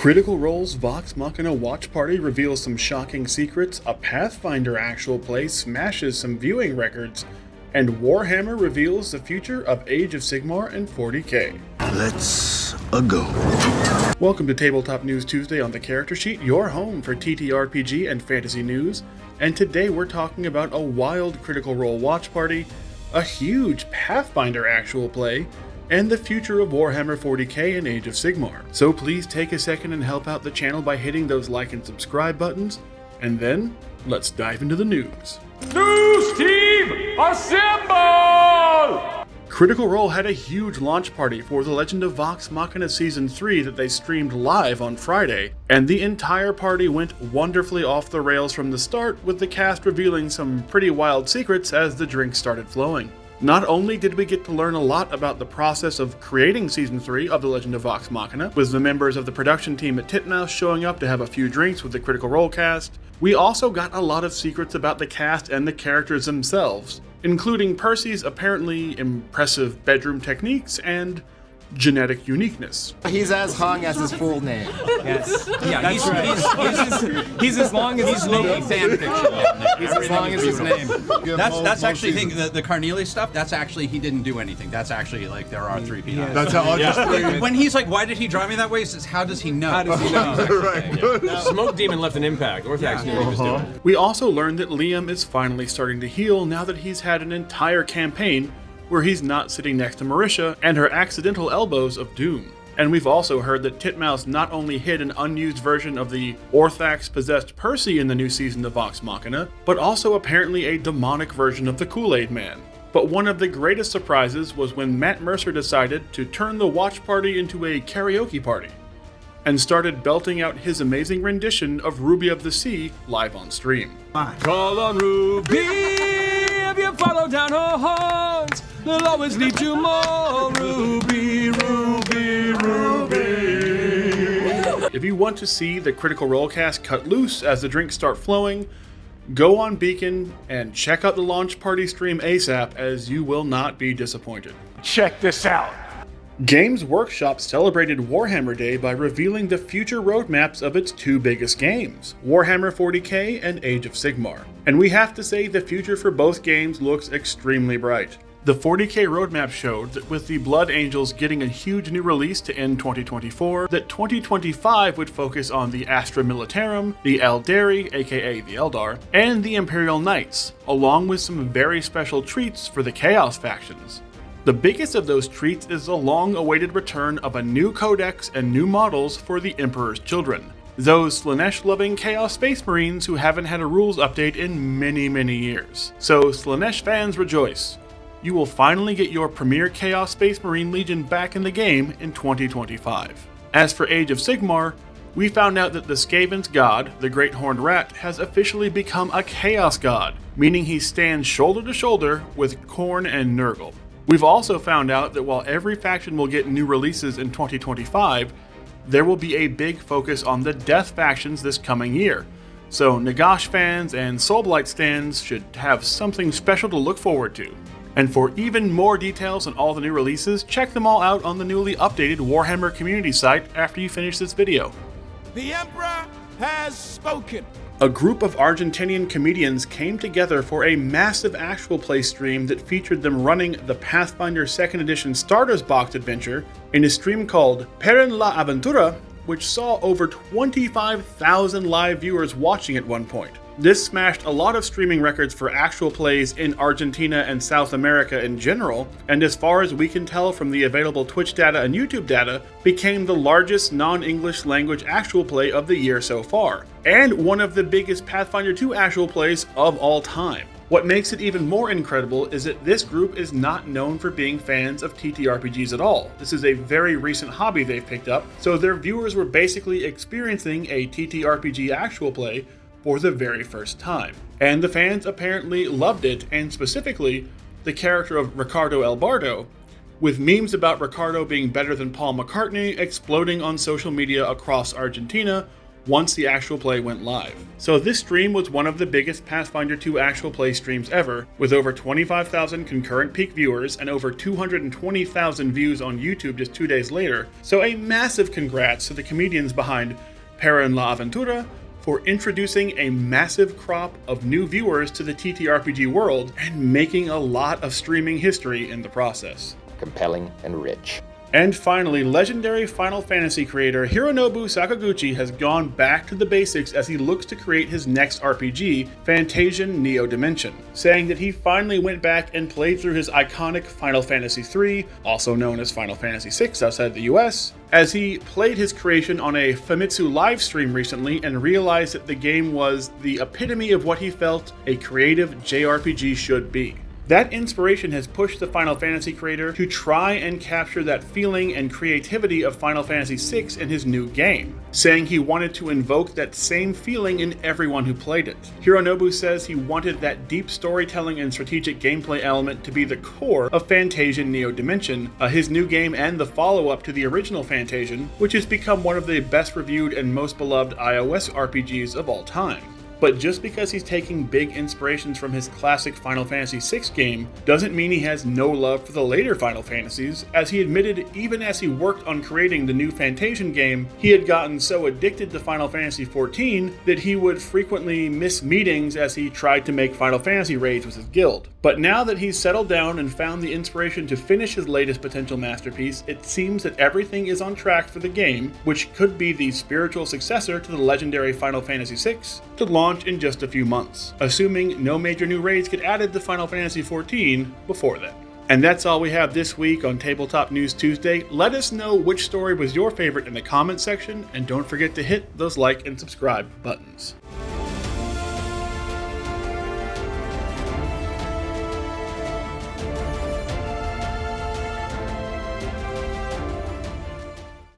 Critical Role's Vox Machina watch party reveals some shocking secrets, a Pathfinder actual play smashes some viewing records, and Warhammer reveals the future of Age of Sigmar and 40k. Let's go. Welcome to Tabletop News Tuesday on the Character Sheet, your home for TTRPG and fantasy news, and today we're talking about a wild Critical Role watch party, a huge Pathfinder actual play, and the future of Warhammer 40k and Age of Sigmar. So please take a second and help out the channel by hitting those like and subscribe buttons, and then let's dive into the news. News team, assemble! Critical Role had a huge launch party for the Legend of Vox Machina Season 3 that they streamed live on Friday, and the entire party went wonderfully off the rails from the start, with the cast revealing some pretty wild secrets as the drinks started flowing. Not only did we get to learn a lot about the process of creating Season 3 of The Legend of Vox Machina, with the members of the production team at Titmouse showing up to have a few drinks with the Critical Role cast, we also got a lot of secrets about the cast and the characters themselves, including Percy's apparently impressive bedroom techniques and genetic uniqueness. He's as hung as his full name. Yes. Yeah, he's as long as his name. Fan fiction. He's as long as his name. That's actually the thing. The Carnelia stuff. That's actually he didn't do anything. That's actually like there are three people. That's how When he's like, "Why did he drive me that way?" He says, "How does he know?" How does he know? Right. Smoke Demon left an impact. Orthax knew what he was doing. We also learned that Liam is finally starting to heal now that he's had an entire campaign where he's not sitting next to Marisha and her accidental elbows of doom. And we've also heard that Titmouse not only hid an unused version of the Orthax-possessed Percy in the new season of Vox Machina, but also apparently a demonic version of the Kool-Aid Man. But one of the greatest surprises was when Matt Mercer decided to turn the watch party into a karaoke party, and started belting out his amazing rendition of Ruby of the Sea live on stream. Call on Ruby if you follow down her horns. They'll always lead you more. Ruby, Ruby, Ruby. If you want to see the Critical Role cast cut loose as the drinks start flowing, go on Beacon and check out the launch party stream ASAP, as you will not be disappointed. Check this out. Games Workshop celebrated Warhammer Day by revealing the future roadmaps of its two biggest games, Warhammer 40k and Age of Sigmar. And we have to say the future for both games looks extremely bright. The 40k roadmap showed that with the Blood Angels getting a huge new release to end 2024, that 2025 would focus on the Astra Militarum, the Eldari, aka the Eldar, and the Imperial Knights, along with some very special treats for the Chaos factions. The biggest of those treats is the long-awaited return of a new codex and new models for the Emperor's Children, those Slaanesh-loving Chaos Space Marines who haven't had a rules update in many years. So Slaanesh fans rejoice. You will finally get your premier Chaos Space Marine Legion back in the game in 2025. As for Age of Sigmar, we found out that the Skaven's god, the Great Horned Rat, has officially become a Chaos god, meaning he stands shoulder to shoulder with Khorne and Nurgle. We've also found out that while every faction will get new releases in 2025, there will be a big focus on the Death factions this coming year. So Nagash fans and Soulblight stands should have something special to look forward to. And for even more details on all the new releases, check them all out on the newly updated Warhammer community site after you finish this video. The Emperor has spoken. A group of Argentinian comedians came together for a massive actual play stream that featured them running the Pathfinder 2nd Edition Starters Box adventure in a stream called Peren la Aventura, which saw over 25,000 live viewers watching at one point. This smashed a lot of streaming records for actual plays in Argentina and South America in general, and as far as we can tell from the available Twitch data and YouTube data, became the largest non-English language actual play of the year so far, and one of the biggest Pathfinder 2 actual plays of all time. What makes it even more incredible is that this group is not known for being fans of TTRPGs at all. This is a very recent hobby they've picked up, so their viewers were basically experiencing a TTRPG actual play for the very first time. And the fans apparently loved it, and specifically the character of Ricardo El Bardo, with memes about Ricardo being better than Paul McCartney exploding on social media across Argentina, once the actual play went live. So this stream was one of the biggest Pathfinder 2 actual play streams ever, with over 25,000 concurrent peak viewers and over 220,000 views on YouTube just 2 days later. So a massive congrats to the comedians behind Para en la Aventura for introducing a massive crop of new viewers to the TTRPG world and making a lot of streaming history in the process. Compelling and rich. And finally, legendary Final Fantasy creator Hironobu Sakaguchi has gone back to the basics as he looks to create his next RPG, Fantasian Neo Dimension, saying that he finally went back and played through his iconic Final Fantasy III, also known as Final Fantasy VI outside the US, as he played his creation on a Famitsu livestream recently and realized that the game was the epitome of what he felt a creative JRPG should be. That inspiration has pushed the Final Fantasy creator to try and capture that feeling and creativity of Final Fantasy VI in his new game, saying he wanted to invoke that same feeling in everyone who played it. Hironobu says he wanted that deep storytelling and strategic gameplay element to be the core of Fantasian Neo Dimension, his new game and the follow-up to the original Fantasian, which has become one of the best reviewed and most beloved iOS RPGs of all time. But just because he's taking big inspirations from his classic Final Fantasy VI game doesn't mean he has no love for the later Final Fantasies, as he admitted even as he worked on creating the new Fantasian game, he had gotten so addicted to Final Fantasy XIV that he would frequently miss meetings as he tried to make Final Fantasy raids with his guild. But now that he's settled down and found the inspiration to finish his latest potential masterpiece, it seems that everything is on track for the game, which could be the spiritual successor to the legendary Final Fantasy VI, to launch in just a few months, assuming no major new raids get added to Final Fantasy XIV before then. And that's all we have this week on Tabletop News Tuesday. Let us know which story was your favorite in the comments section, and don't forget to hit those like and subscribe buttons.